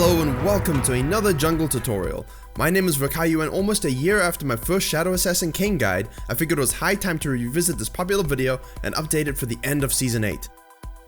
Hello and welcome to another jungle tutorial. My name is Virkayu, and almost a year after my first Shadow Assassin Kayn guide, I figured it was high time to revisit this popular video and update it for the end of Season 8.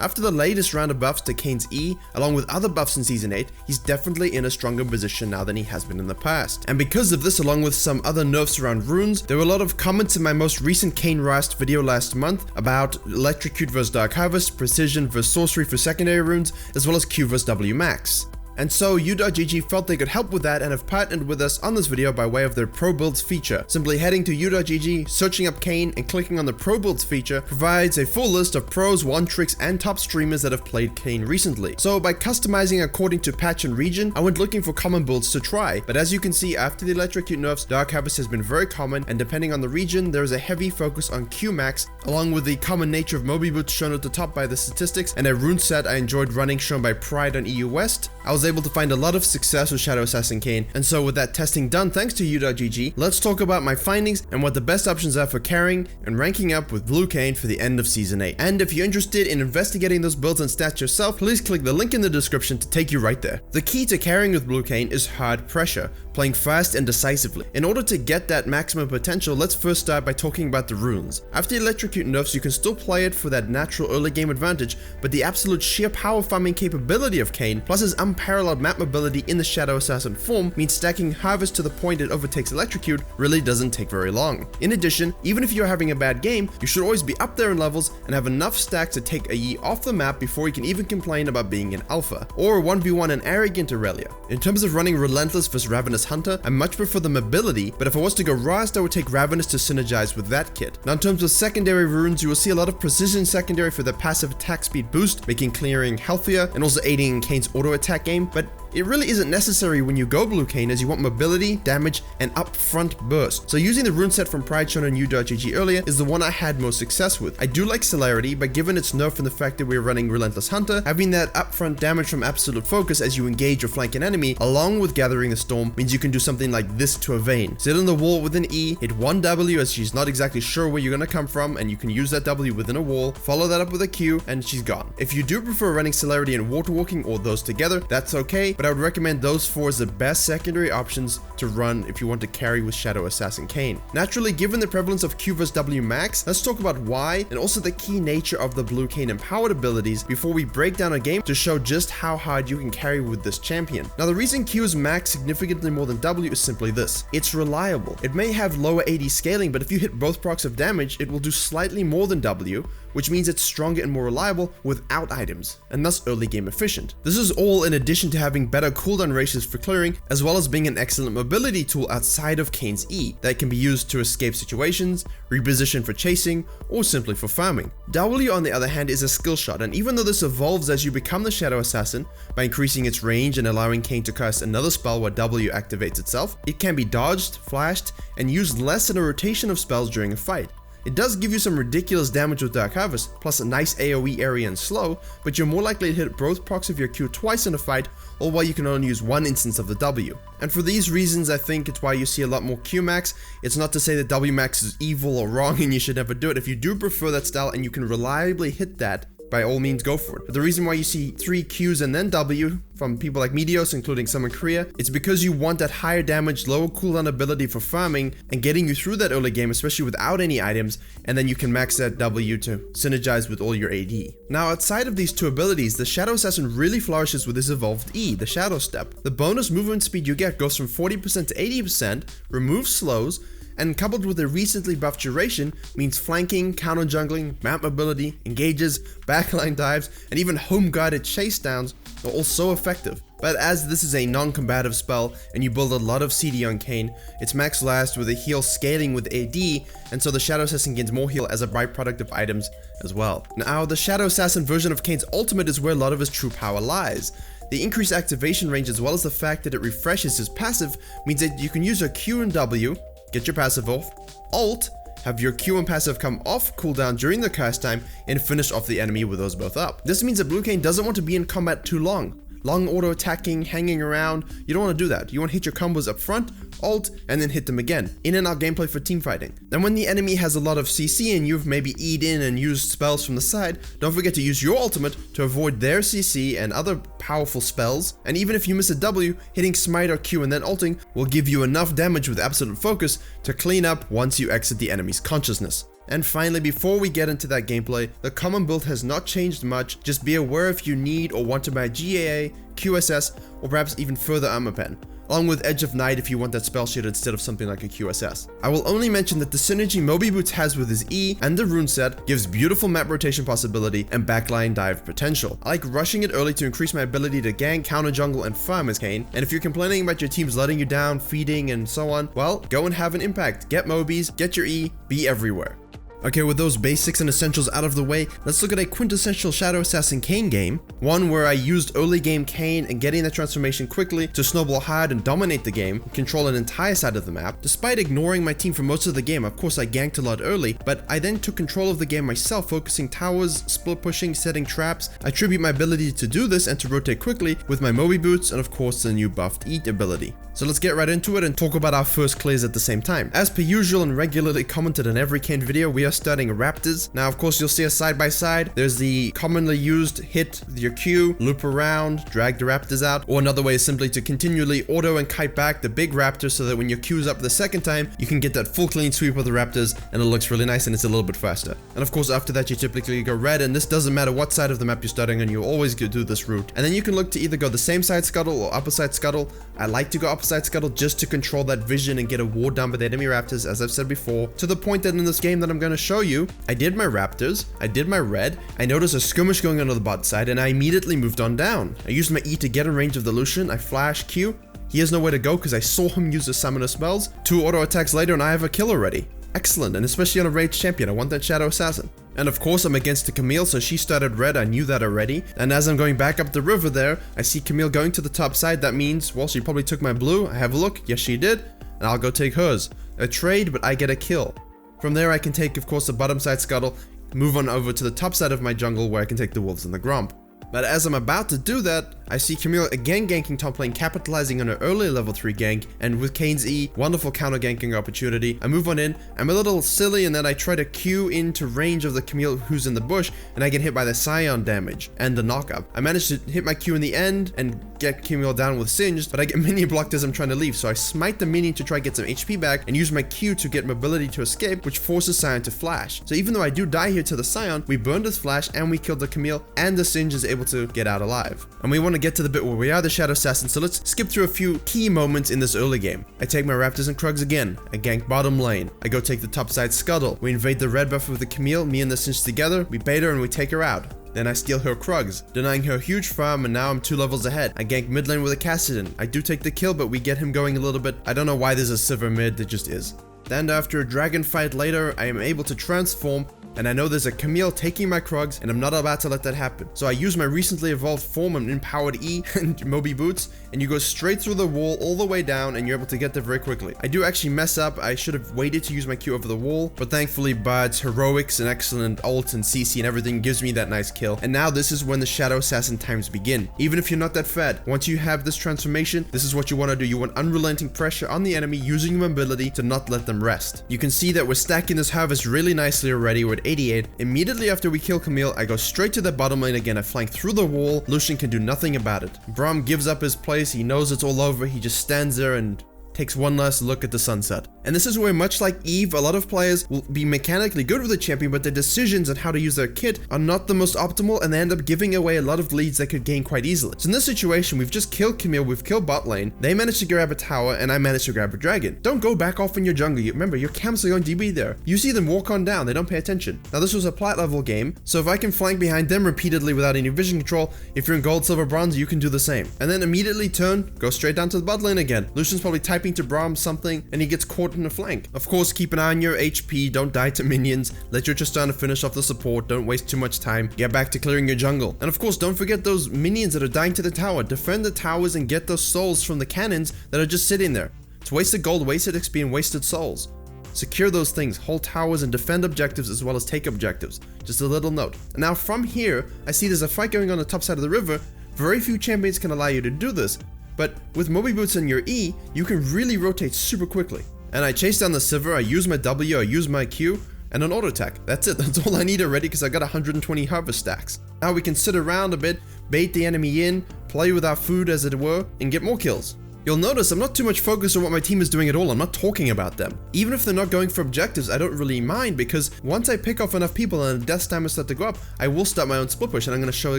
After the latest round of buffs to Kayn's E, along with other buffs in Season 8, he's definitely in a stronger position now than he has been in the past. And because of this, along with some other nerfs around runes, there were a lot of comments in my most recent Kayn Rast video last month about Electrocute vs Dark Harvest, Precision vs Sorcery for secondary runes, as well as Q vs W max. And so U.GG felt they could help with that and have partnered with us on this video by way of their Pro Builds feature. Simply heading to U.GG, searching up Kayn, and clicking on the Pro Builds feature provides a full list of pros, one tricks, and top streamers that have played Kayn recently. So by customizing according to patch and region, I went looking for common builds to try. But as you can see, after the Electrocute nerfs, Dark Harvest has been very common, and depending on the region, there is a heavy focus on Q max, along with the common nature of Moby Boots shown at the top by the statistics, and a rune set I enjoyed running shown by Pride on EU West. I was able to find a lot of success with Shadow Assassin Kayn, and so with that testing done thanks to U.GG, let's talk about my findings and what the best options are for carrying and ranking up with Blue Kayn for the end of Season 8. And if you're interested in investigating those builds and stats yourself, please click the link in the description to take you right there. The key to carrying with Blue Kayn is hard pressure, playing fast and decisively. In order to get that maximum potential, let's first start by talking about the runes. After Electrocute nerfs, you can still play it for that natural early game advantage, but the absolute sheer power farming capability of Kayn, plus his unparalleled map mobility in the Shadow Assassin form, means stacking Harvest to the point it overtakes Electrocute really doesn't take very long. In addition, even if you're having a bad game, you should always be up there in levels and have enough stacks to take a Yi off the map before you can even complain about being an alpha, or 1v1 an arrogant Aurelia. In terms of running Relentless vs Ravenous Hunter, I much prefer the mobility, but if I was to go Rast, I would take Ravenous to synergize with that kit. Now in terms of secondary runes, you will see a lot of Precision secondary for the passive attack speed boost, making clearing healthier and also aiding in Kayn's auto attack game, but it really isn't necessary when you go Blue Kayn, as you want mobility, damage, and upfront burst. So using the rune set from Pride shown on U.GG earlier is the one I had most success with. I do like Celerity, but given its nerf and the fact that we're running Relentless Hunter, having that upfront damage from Absolute Focus as you engage or flank an enemy, along with Gathering the Storm, means you can do something like this to a Vayne. Sit on the wall with an E, hit one W as she's not exactly sure where you're gonna come from, and you can use that W within a wall, follow that up with a Q, and she's gone. If you do prefer running Celerity and Water Walking, or those together, that's okay, but I would recommend those four as the best secondary options to run if you want to carry with Shadow Assassin Kayn. Naturally, given the prevalence of Q vs W max, let's talk about why and also the key nature of the Blue Kayn empowered abilities before we break down a game to show just how hard you can carry with this champion. Now the reason Q is max significantly more than W is simply this: it's reliable. It may have lower AD scaling, but if you hit both procs of damage, it will do slightly more than W, which means it's stronger and more reliable without items, and thus early game efficient. This is all in addition to having better cooldown ratios for clearing, as well as being an excellent mobility tool outside of Kayn's E that can be used to escape situations, reposition for chasing, or simply for farming. W, on the other hand, is a skill shot, and even though this evolves as you become the Shadow Assassin by increasing its range and allowing Kayn to cast another spell where W activates itself, it can be dodged, flashed, and used less in a rotation of spells during a fight. It does give you some ridiculous damage with Dark Harvest, plus a nice AoE area and slow, but you're more likely to hit both procs of your Q twice in a fight, or while you can only use one instance of the W. And for these reasons, I think it's why you see a lot more Q max. It's not to say that W max is evil or wrong and you should never do it. If you do prefer that style and you can reliably hit that, by all means go for it. But the reason why you see 3 Qs and then W from people like Meteos, including some in Korea, it's because you want that higher damage, lower cooldown ability for farming and getting you through that early game, especially without any items, and then you can max that W to synergize with all your AD. Now outside of these two abilities, the Shadow Assassin really flourishes with his evolved E, the Shadow Step. The bonus movement speed you get goes from 40% to 80%, removes slows, and coupled with a recently buffed duration means flanking, counter jungling, map mobility, engages, backline dives, and even home guarded chase downs are all so effective. But as this is a non-combative spell and you build a lot of CD on Kayn, it's max last with a heal scaling with AD, and so the Shadow Assassin gains more heal as a byproduct of items as well. Now the Shadow Assassin version of Kayn's ultimate is where a lot of his true power lies. The increased activation range, as well as the fact that it refreshes his passive, means that you can use your Q and W, get your passive off, ult, have your Q and passive come off cooldown during the cast time, and finish off the enemy with those both up. This means that Blue Kayn doesn't want to be in combat too long. long auto attacking, hanging around. You don't want to do that. You want to hit your combos up front, ult, and then hit them again. In and out gameplay for team fighting. And when the enemy has a lot of CC and you've maybe E'd in and used spells from the side, don't forget to use your ultimate to avoid their CC and other powerful spells. And even if you miss a W, hitting smite or Q and then ulting will give you enough damage with absolute focus to clean up once you exit the enemy's consciousness. And finally, before we get into that gameplay, the common build has not changed much. Just be aware if you need or want to buy GAA, QSS, or perhaps even further armor pen, along with Edge of Night if you want that spell sheet instead of something like a QSS. I will only mention that the synergy Moby Boots has with his E and the rune set gives beautiful map rotation possibility and backline dive potential. I like rushing it early to increase my ability to gank, counter jungle, and farm as Kayn. And if you're complaining about your teams letting you down, feeding, and so on, well, go and have an impact. Get Mobies, get your E, be everywhere. Okay, with those basics and essentials out of the way, let's look at a quintessential Shadow Assassin Kayn game. One where I used early game Kayn and getting the transformation quickly to snowball hard and dominate the game, control an entire side of the map. Despite ignoring my team for most of the game, of course I ganked a lot early, but I then took control of the game myself, focusing towers, split pushing, setting traps. I attribute my ability to do this and to rotate quickly with my Moby Boots and of course the new buffed Eat ability. So let's get right into it and talk about our first clears at the same time. As per usual and regularly commented in every Kayn video, we are starting Raptors. Now of course you'll see us side by side. There's the commonly used hit your Q, loop around, drag the Raptors out, or another way is simply to continually auto and kite back the big Raptor so that when your Q's up the second time, you can get that full clean sweep of the Raptors and it looks really nice and it's a little bit faster. And of course after that you typically go red, and this doesn't matter what side of the map you're starting on, you'll always do this route. And then you can look to either go the same side scuttle or upper side scuttle. I like to go upper side scuttle just to control that vision and get a ward down by the enemy Raptors, as I've said before, to the point that in this game that I'm going to show you, I did my Raptors, I did my red, I noticed a skirmish going on the bot side, and I immediately moved on down. I used my E to get in range of the Lucian, I flash Q, he has nowhere to go because I saw him use the summoner spells, 2 auto attacks later and I have a kill already. Excellent, and especially on a rage champion, I want that Shadow Assassin. And of course I'm against the Camille, so she started red, I knew that already. And as I'm going back up the river there, I see Camille going to the top side. That means, well, she probably took my blue. I have a look, yes she did, and I'll go take hers. A trade, but I get a kill. From there I can take, of course, the bottom side scuttle, move on over to the top side of my jungle where I can take the wolves and the Gromp. But as I'm about to do that, I see Camille again ganking top lane, capitalizing on her early level 3 gank, and with Kayn's E, wonderful counter ganking opportunity. I move on in, I'm a little silly in that I try to Q into range of the Camille who's in the bush, and I get hit by the Scion damage and the knockup. I managed to hit my Q in the end and get Camille down with Singed, but I get minion blocked as I'm trying to leave, so I smite the minion to try to get some HP back and use my Q to get mobility to escape, which forces Scion to flash. So even though I do die here to the Scion, we burned his flash and we killed the Camille, and the Singed is able to get out alive. And we want to get to the bit where we are the Shadow Assassin, so let's skip through a few key moments in this early game. I take my Raptors and Krugs again, I gank bottom lane, I go take the top side scuttle, we invade the red buff with the Camille, me and the Singed together, we bait her and we take her out. Then I steal her Krugs, denying her a huge farm, and now I'm 2 levels ahead. I gank mid lane with a Cassidon. I do take the kill, but we get him going a little bit. I don't know why there's a Sivir mid, there just is. Then after a dragon fight later, I am able to transform, and I know there's a Camille taking my Krugs, and I'm not about to let that happen. So I use my recently evolved form and empowered E and Moby Boots, and you go straight through the wall all the way down, and you're able to get there very quickly. I do actually mess up, I should have waited to use my Q over the wall, but thankfully Bud's heroics and excellent ult and CC and everything gives me that nice kill. And now this is when the Shadow Assassin times begin. Even if you're not that fed, once you have this transformation, this is what you want to do. You want unrelenting pressure on the enemy using your mobility to not let them rest. You can see that we're stacking this harvest really nicely already. We're at 88. Immediately after we kill Camille, I go straight to the bottom lane again. I flank through the wall. Lucian can do nothing about it. Braum gives up his place. He knows it's all over. He just stands there and takes one last look at the sunset. And this is where, much like Eve, a lot of players will be mechanically good with the champion, but their decisions on how to use their kit are not the most optimal, and they end up giving away a lot of leads they could gain quite easily. So in this situation, we've just killed Camille, we've killed bot lane, they managed to grab a tower, and I managed to grab a dragon. Don't go back off in your jungle. Remember, your camps are going to be there. You see them walk on down, they don't pay attention. Now this was a plat level game, so if I can flank behind them repeatedly without any vision control, if you're in gold, silver, bronze, you can do the same. And then immediately turn, go straight down to the bot lane again. Lucian's probably typing to Braum something, and he gets caught in a flank. Of course, keep an eye on your HP, don't die to minions, let your Tristana finish off the support, don't waste too much time, get back to clearing your jungle. And of course, don't forget those minions that are dying to the tower. Defend the towers and get those souls from the cannons that are just sitting there. It's wasted gold, wasted XP, and wasted souls. Secure those things, hold towers, and defend objectives as well as take objectives. Just a little note. And now from here, I see there's a fight going on the top side of the river. Very few champions can allow you to do this, but with Moby Boots and your E, you can really rotate super quickly. And I chase down the Sivir, I use my W, I use my Q, and an auto attack. That's it, that's all I need already because I got 120 harvest stacks. Now we can sit around a bit, bait the enemy in, play with our food as it were, and get more kills. You'll notice I'm not too much focused on what my team is doing at all, I'm not talking about them. Even if they're not going for objectives, I don't really mind because once I pick off enough people and the death stamina start to go up, I will start my own split push, and I'm going to show an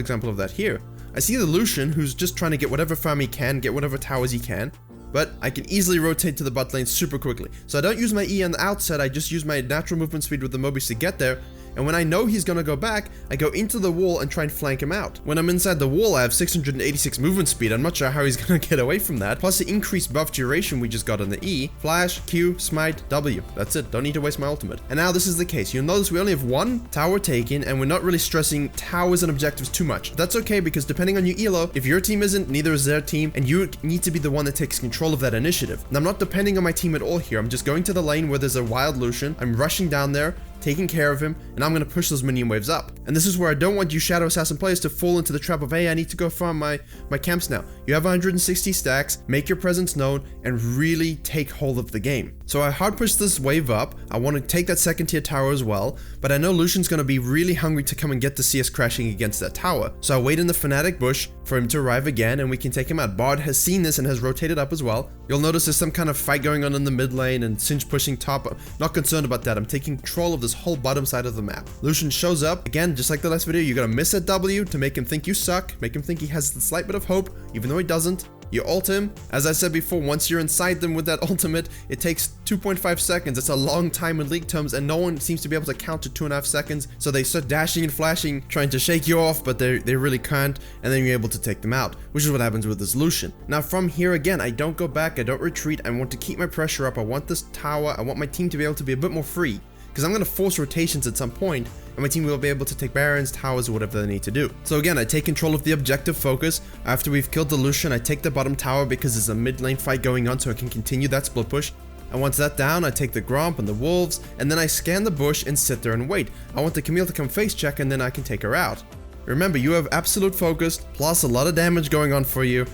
example of that here. I see the Lucian who's just trying to get whatever farm he can, get whatever towers he can, but I can easily rotate to the bot lane super quickly. So I don't use my E on the outset, I just use my natural movement speed with the Mobies to get there, and when I know he's gonna go back, I go into the wall and try and flank him out. When I'm inside the wall, I have 686 movement speed. I'm not sure how he's gonna get away from that. Plus the increased buff duration we just got on the E. Flash, Q, Smite, W. That's it. Don't need to waste my ultimate. And now this is the case. You'll notice we only have one tower taken, and we're not really stressing towers and objectives too much. That's okay because depending on your elo, if your team isn't, neither is their team, and you need to be the one that takes control of that initiative. And I'm not depending on my team at all here. I'm just going to the lane where there's a wild Lucian. I'm rushing down there, taking care of him, and I'm going to push those minion waves up. And this is where I don't want you Shadow Assassin players to fall into the trap of, hey, I need to go farm my camps now. You have 160 stacks, make your presence known, and really take hold of the game. So I hard push this wave up, I want to take that second tier tower as well, but I know Lucian's going to be really hungry to come and get the CS crashing against that tower. So I wait in the Fnatic bush for him to arrive again, and we can take him out. Bard has seen this and has rotated up as well. You'll notice there's some kind of fight going on in the mid lane and Singe pushing top. I'm not concerned about that, I'm taking control of this whole bottom side of the map. Lucian shows up, again, just like the last video, you gotta miss a W to make him think you suck, make him think he has a slight bit of hope, even though he doesn't. You ult him. As I said before, once you're inside them with that ultimate, it takes 2.5 seconds. It's a long time in league terms, and no one seems to be able to count to 2.5 seconds. So they start dashing and flashing, trying to shake you off, but they really can't, and then you're able to take them out, which is what happens with this Lucian. Now from here again, I don't go back, I don't retreat, I want to keep my pressure up, I want this tower, I want my team to be able to be a bit more free, because I'm going to force rotations at some point, and my team will be able to take barons, towers, or whatever they need to do. So again, I take control of the objective focus. After we've killed the Lucian, I take the bottom tower because there's a mid lane fight going on, so I can continue that split push. And once that's down, I take the Gromp and the wolves, and then I scan the bush and sit there and wait. I want the Camille to come face check, and then I can take her out. Remember, you have absolute focus, plus a lot of damage going on for you,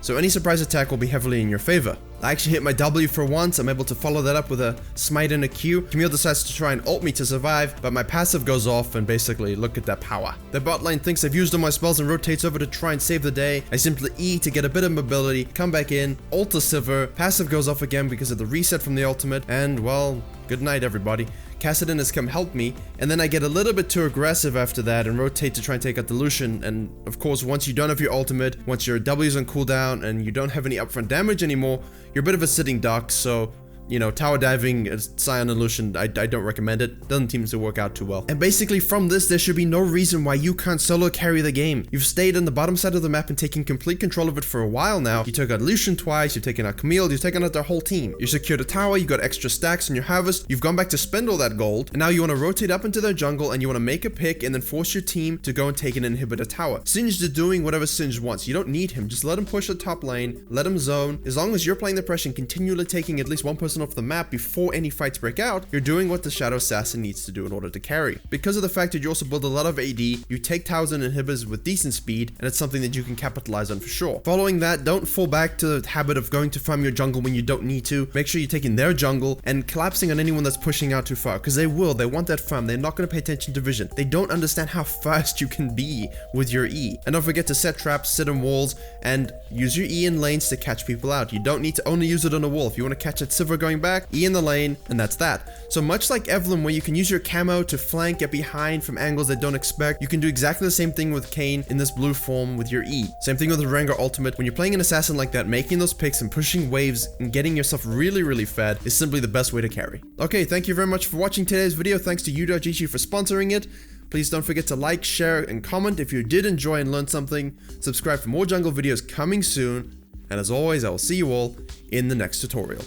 so any surprise attack will be heavily in your favor. I actually hit my W for once, I'm able to follow that up with a smite and a Q. Camille decides to try and ult me to survive, but my passive goes off and basically look at that power. The bot lane thinks I've used all my spells and rotates over to try and save the day. I simply E to get a bit of mobility, come back in, ult the Sivir, passive goes off again because of the reset from the ultimate, and well, good night everybody. Kassadin has come help me, and then I get a little bit too aggressive after that and rotate to try and take out the Lucian, and of course once you don't have your ultimate, once your W's on cooldown and you don't have any upfront damage anymore, you're a bit of a sitting duck, so you know, tower diving, Sion and Lucian, I don't recommend it. Doesn't seem to work out too well. And basically from this, there should be no reason why you can't solo carry the game. You've stayed on the bottom side of the map and taken complete control of it for a while now. You took out Lucian twice, you've taken out Camille, you've taken out their whole team. You secured a tower, you got extra stacks in your harvest, you've gone back to spend all that gold, and now you want to rotate up into their jungle and you want to make a pick and then force your team to go and take an inhibitor tower. Singe is doing whatever Singe wants. You don't need him. Just let him push the top lane, let him zone. As long as you're playing the pressure and continually taking at least one person off the map before any fights break out, you're doing what the Shadow Assassin needs to do in order to carry. Because of the fact that you also build a lot of AD, you take towers and inhibitors with decent speed, and it's something that you can capitalize on for sure. Following that, don't fall back to the habit of going to farm your jungle when you don't need to. Make sure you're taking their jungle and collapsing on anyone that's pushing out too far, because they want that farm. They're not going to pay attention to vision. They don't understand how fast you can be with your E. And don't forget to set traps, sit on walls, and use your E in lanes to catch people out. You don't need to only use it on a wall. If you want to catch that Sivir going back, E in the lane, and that's that. So much like Evelyn, where you can use your camo to flank, get behind from angles they don't expect, you can do exactly the same thing with Kayn in this blue form with your E. Same thing with the Rengar ultimate. When you're playing an assassin like that, making those picks and pushing waves and getting yourself really fed is simply the best way to carry. Okay, thank you very much for watching today's video. Thanks to u.gg for sponsoring it. Please don't forget to like, share, and comment if you did enjoy and learn something. Subscribe for more jungle videos coming soon. And as always, I will see you all in the next tutorial.